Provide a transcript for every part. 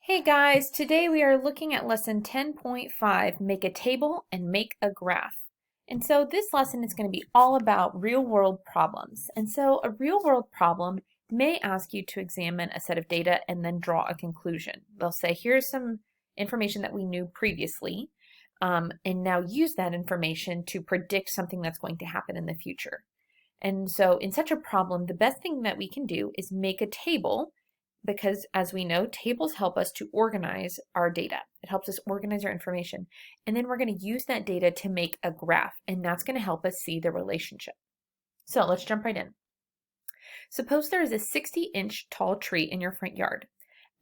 Hey guys, today we are looking at lesson 10.5, make a table and make a graph. And so this lesson is going to be all about real-world problems. And so a real-world problem may ask you to examine a set of data and then draw a conclusion. They'll say, here's some information that we knew previously, and now use that information to predict something that's going to happen in the future. And so in such a problem, the best thing that we can do is make a table, because as we know, tables help us to organize our data. It helps us organize our information. And then we're going to use that data to make a graph, and that's going to help us see the relationship. So let's jump right in. Suppose there is a 60-inch tall tree in your front yard.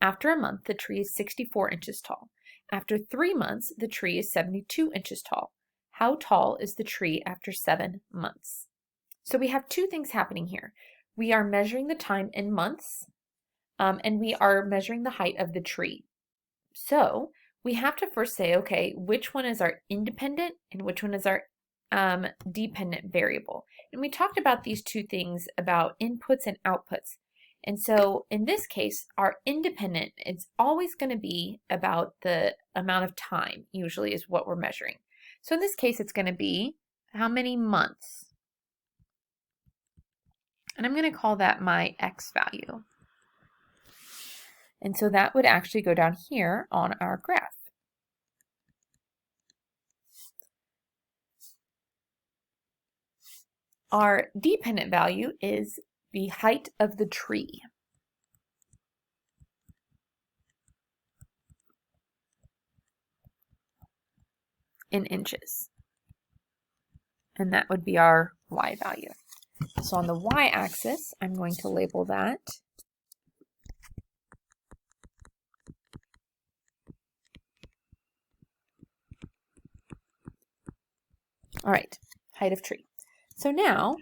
After a month, the tree is 64 inches tall. After 3 months, the tree is 72 inches tall. How tall is the tree after 7 months? So we have two things happening here. We are measuring the time in months, and we are measuring the height of the tree. So we have to first say, okay, which one is our independent and which one is our dependent variable? And we talked about these two things about inputs and outputs. And so in this case, our independent is always going to be about the amount of time, usually is what we're measuring. So in this case, it's going to be how many months. And I'm going to call that my x value. And so that would actually go down here on our graph. Our dependent value is the height of the tree. In inches. And that would be our y value. So on the y-axis, I'm going to label that all right, height of tree. So now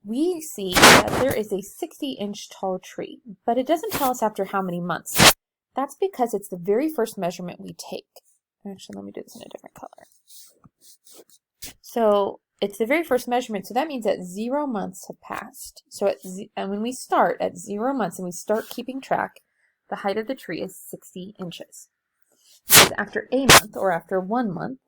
we see that there is a 60-inch tall tree, but it doesn't tell us after how many months. That's because it's the very first measurement we take. Actually, let me do this in a different color. So it's the very first measurement, so that means that 0 months have passed. So and when we start at 0 months and we start keeping track, the height of the tree is 60 inches. Because after a month, or after 1 month,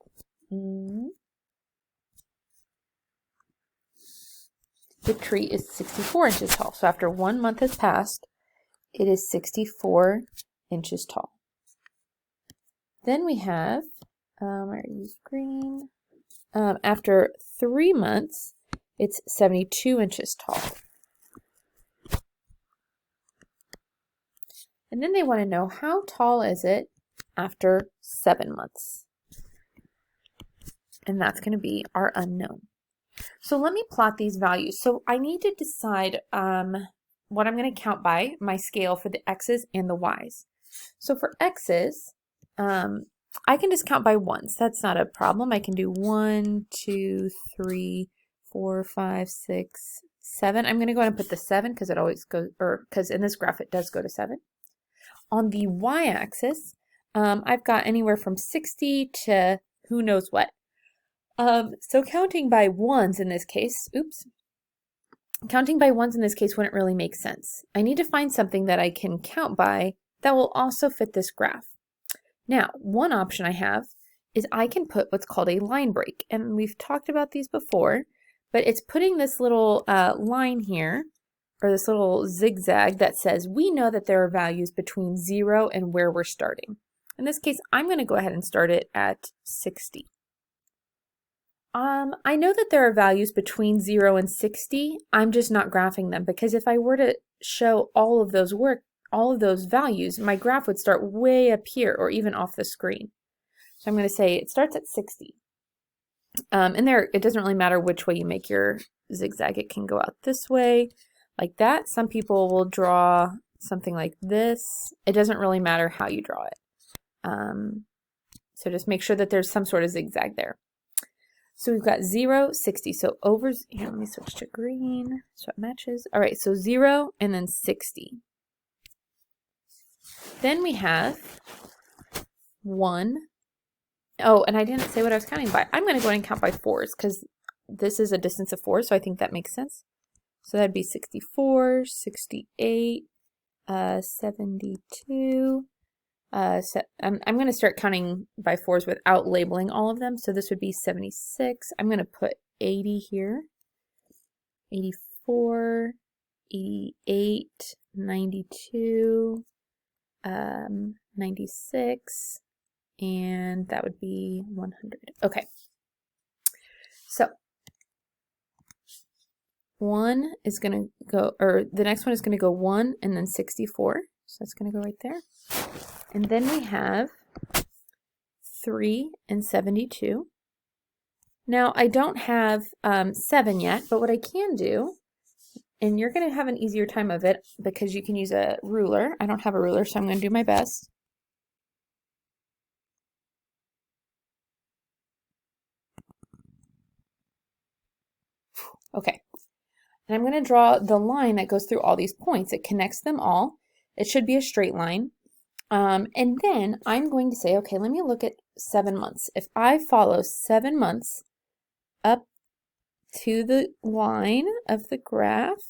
the tree is 64 inches tall. So after 1 month has passed, it is 64 inches tall. Then we have, I use green. After 3 months, it's 72 inches tall. And then they want to know, how tall is it after 7 months? And that's going to be our unknown. So let me plot these values. So I need to decide what I'm going to count by, my scale for the x's and the y's. So for x's, I can just count by ones. That's not a problem. I can do 1, 2, 3, 4, 5, 6, 7. I'm going to go ahead and put the 7 because it always goes, or because in this graph it does go to 7. On the y-axis, I've got anywhere from 60 to who knows what. So counting by ones in this case, counting by ones in this case wouldn't really make sense. I need to find something that I can count by that will also fit this graph. Now, one option I have is I can put what's called a line break, and we've talked about these before, but it's putting this little line here, or this little zigzag that says we know that there are values between 0 and where we're starting. In this case, I'm going to go ahead and start it at 60. I know that there are values between 0 and 60. I'm just not graphing them, because if I were to show all of those values, my graph would start way up here or even off the screen. So I'm going to say it starts at 60. And there, it doesn't really matter which way you make your zigzag. It can go out this way, like that. Some people will draw something like this. It doesn't really matter how you draw it. So just make sure that there's some sort of zigzag there. So we've got 0, 60. So over, here, let me switch to green so it matches. All right, so 0 and then 60. Then we have 1. Oh, and I didn't say what I was counting by. I'm going to go ahead and count by 4s because this is a distance of 4, so I think that makes sense. So that'd be 64, 68, 72. I'm going to start counting by fours without labeling all of them. So this would be 76. I'm going to put 80 here. 84, 88, 92, 96, and that would be 100. Okay. So one is going to go, or the next one is going to go 1 and then 64. So that's going to go right there. And then we have 3 and 72. Now I don't have 7 yet, but what I can do, and you're going to have an easier time of it because you can use a ruler. I don't have a ruler, so I'm going to do my best. Okay. And I'm going to draw the line that goes through all these points. It connects them all. It should be a straight line. And then I'm going to say, okay, let me look at 7 months. If I follow 7 months up to the line of the graph,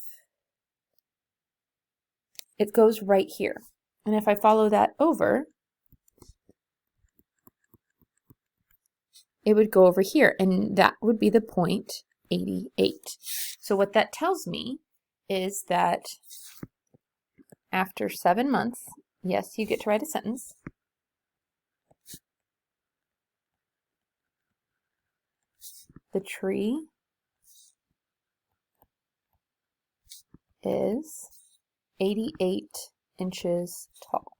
it goes right here. And if I follow that over, it would go over here, and that would be the point 88. So what that tells me is that after 7 months, yes, you get to write a sentence. The tree is 88 inches tall.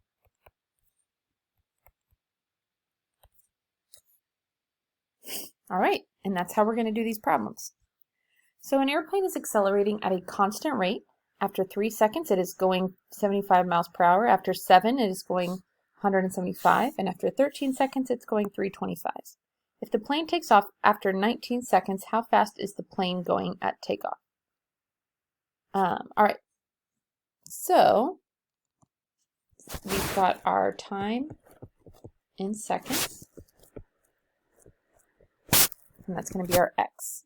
All right, and that's how we're going to do these problems. So an airplane is accelerating at a constant rate. After 3 seconds, it is going 75 miles per hour. After 7, it is going 175. And after 13 seconds, it's going 325. If the plane takes off after 19 seconds, how fast is the plane going at takeoff? All right. So we've got our time in seconds. And that's going to be our x.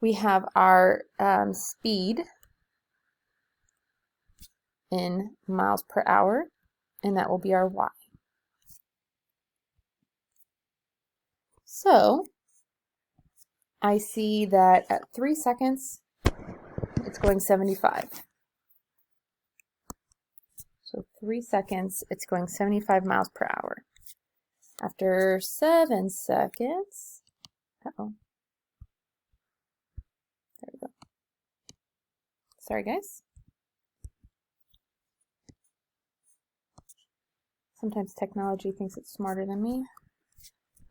We have our speed in miles per hour, and that will be our y. So I see that at 3 seconds, it's going 75. So 3 seconds, it's going 75 miles per hour. After 7 seconds, there we go. Sorry, guys. Sometimes technology thinks it's smarter than me.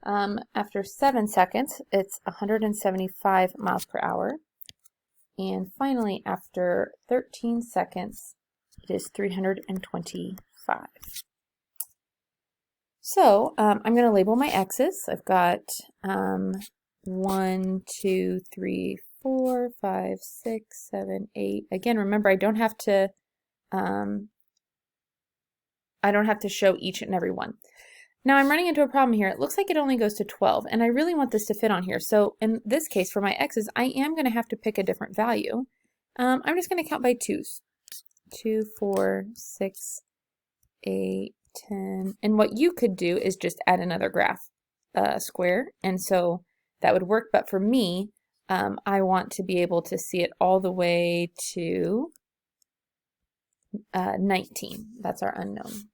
After 7 seconds, it's 175 miles per hour. And finally, after 13 seconds, it is 325. So I'm going to label my x's. I've got 1, 2, 3, 4, 5, 6, 7, 8. Again, remember, I don't have to show each and every one. Now I'm running into a problem here. It looks like it only goes to 12, and I really want this to fit on here. So in this case, for my x's, I am going to have to pick a different value. I'm just going to count by 2s. 2, 4, 6, 8, 10. And what you could do is just add another graph square, and so that would work. But for me, I want to be able to see it all the way to 19. That's our unknown.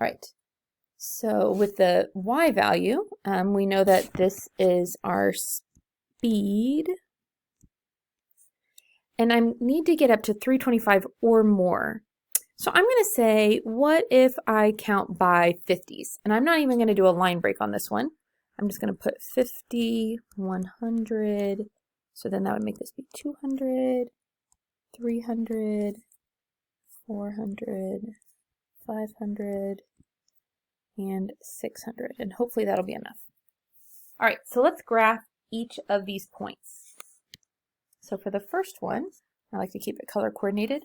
All right, so with the y value, we know that this is our speed, and I need to get up to 325 or more. So I'm going to say, what if I count by 50s? And I'm not even going to do a line break on this one. I'm just going to put 50, 100, so then that would make this be 200, 300, 400, 500, and 600, and hopefully that'll be enough. All right, so let's graph each of these points. So for the first one, I like to keep it color coordinated.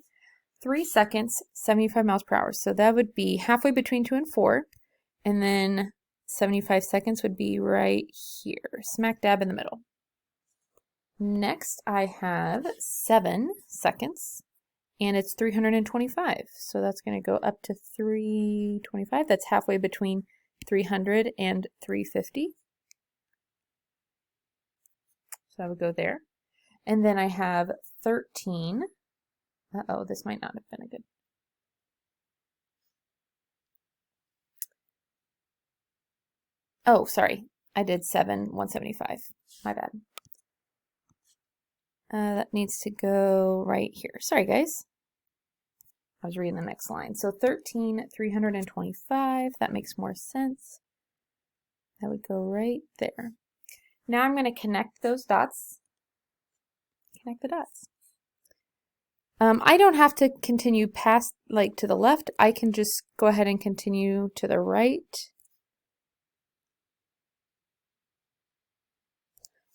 3 seconds, 75 miles per hour. So that would be halfway between 2 and 4, and then 75 seconds would be right here, smack dab in the middle. Next, I have 7 seconds, and it's 325. So that's going to go up to 325. That's halfway between 300 and 350. So I would go there. And then I have 13. Uh-oh, this might not have been a good. Oh, sorry. I did 7, 175. My bad. That needs to go right here. Sorry, guys. I was reading the next line. So 13, 325. That makes more sense. That would go right there. Now I'm going to connect those dots. Connect the dots. I don't have to continue past, like, to the left. I can just go ahead and continue to the right.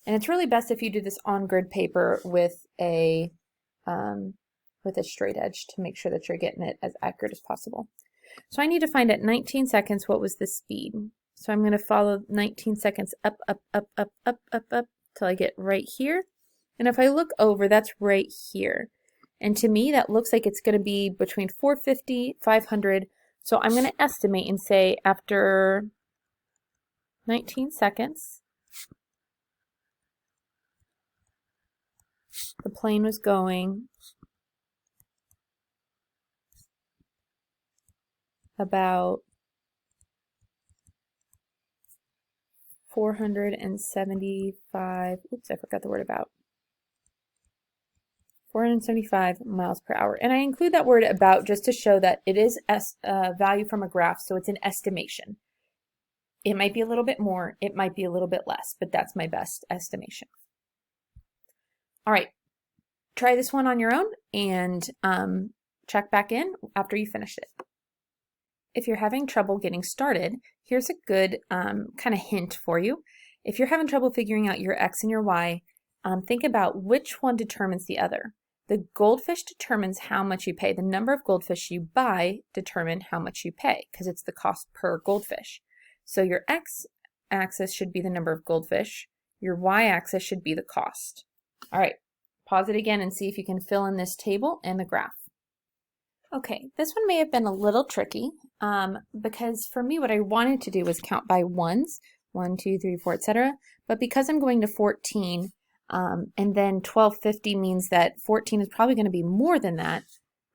And it's really best if you do this on grid paper with a straight edge to make sure that you're getting it as accurate as possible. So I need to find at 19 seconds what was the speed. So I'm going to follow 19 seconds up, up, up, up, up, up, up, till I get right here. And if I look over, that's right here. And to me, that looks like it's going to be between 450, 500. So I'm going to estimate and say after 19 seconds, the plane was going about 475, oops, I forgot the word about. 475 miles per hour. And I include that word about just to show that it is value from a graph, so it's an estimation. It might be a little bit more, it might be a little bit less, but that's my best estimation. All right, try this one on your own and check back in after you finish it. If you're having trouble getting started, here's a good kind of hint for you. If you're having trouble figuring out your X and your Y, think about which one determines the other. The goldfish determines how much you pay. The number of goldfish you buy determine how much you pay because it's the cost per goldfish. So your X-axis should be the number of goldfish. Your Y-axis should be the cost. All right, pause it again and see if you can fill in this table and the graph. Okay, this one may have been a little tricky because for me what I wanted to do was count by ones, 1, 2, 3, 4, etc. But because I'm going to 14, and then 1250 means that 14 is probably going to be more than that.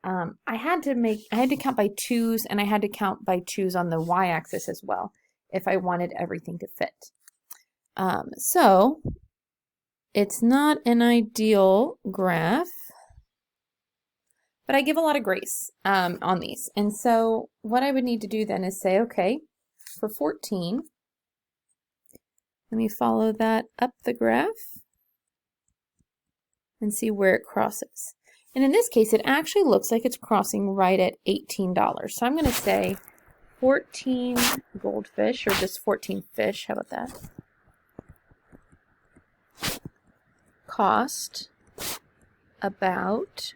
I had to count by twos, and I had to count by twos on the y-axis as well if I wanted everything to fit. So it's not an ideal graph, but I give a lot of grace on these. And so what I would need to do then is say, okay, for 14, let me follow that up the graph and see where it crosses. And in this case, it actually looks like it's crossing right at $18. So I'm going to say 14 goldfish, or just 14 fish. How about that? Cost about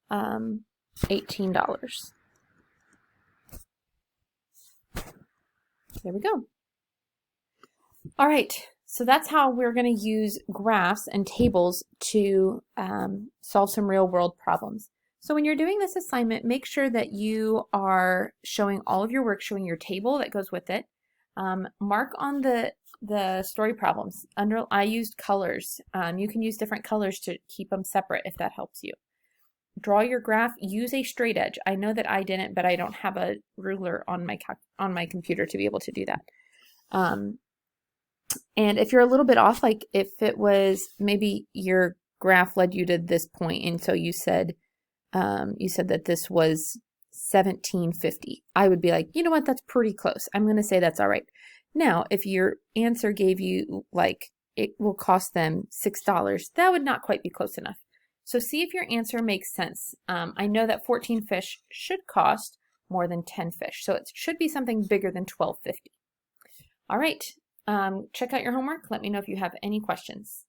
$18. There we go. All right, so that's how we're going to use graphs and tables to solve some real world problems. So when you're doing this assignment, make sure that you are showing all of your work, showing your table that goes with it. Mark on the story problems. I used colors. You can use different colors to keep them separate if that helps you. Draw your graph, use a straight edge. I know that I didn't, but I don't have a ruler on my computer to be able to do that. And if you're a little bit off, like if it was maybe your graph led you to this point, and so you said that this was 1750, I would be like, you know what, that's pretty close. I'm going to say that's all right. Now, if your answer gave you like it will cost them $6, that would not quite be close enough. So see if your answer makes sense. I know that 14 fish should cost more than 10 fish, so it should be something bigger than $12.50. All right, check out your homework. Let me know if you have any questions.